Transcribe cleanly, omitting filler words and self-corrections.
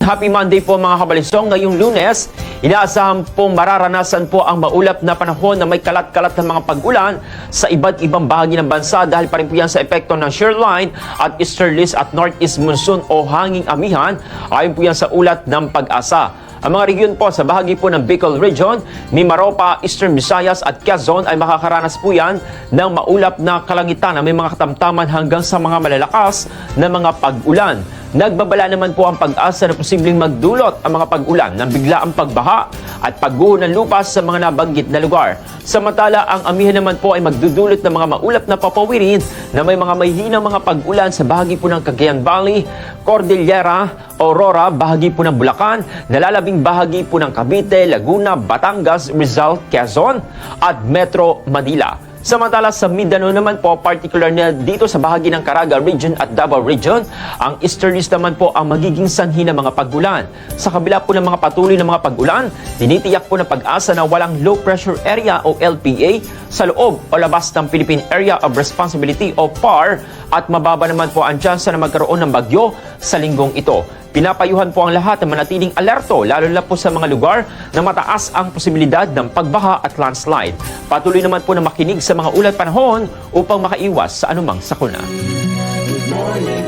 Happy Monday po mga kabalisong. Ngayong Lunes, inaasahan pong mararanasan po ang maulap na panahon na may kalat-kalat na mga pag-ulan sa iba't ibang bahagi ng bansa dahil pa rin po yan sa epekto ng shear line at easterlies at northeast monsoon o hanging amihan. Ayon po yan sa ulat ng Pag-asa. Ang mga regiyon po sa bahagi po ng Bicol Region, Mimaropa, Eastern Visayas at Quezon ay makakaranas po yan ng maulap na kalangitan na may mga katamtaman hanggang sa mga malalakas na mga pag-ulan. Nagbabala naman po ang Pag-asa na posibleng magdulot ang mga pag-ulan ng biglaang pagbaha at pagguho ng lupa sa mga nabanggit na lugar. Samantala, ang amihan naman po ay magdudulot ng mga maulap na papawirin na may mga mahihinang mga pag-ulan sa bahagi po ng Cagayan Valley, Cordillera, Aurora, bahagi po ng Bulacan, nalalabing bahagi po ng Cavite, Laguna, Batangas, Rizal, Quezon at Metro Manila. Samantala sa Mindanao naman po, particular na dito sa bahagi ng Caraga Region at Davao Region, ang easterlies naman po ang magiging sanhi ng mga pag-ulan. Sa kabila po ng mga patuloy na mga pag-ulan, tinitiyak po ng Pag-asa na walang low pressure area o LPA sa loob o labas ng Philippine Area of Responsibility o PAR at mababa naman po ang tsansa na magkaroon ng bagyo sa linggong ito. Pinapayuhan po ang lahat na manatiling alerto, lalo na po sa mga lugar na mataas ang posibilidad ng pagbaha at landslide. Patuloy naman po na makinig sa mga ulat panahon upang makaiwas sa anumang sakuna. Good morning.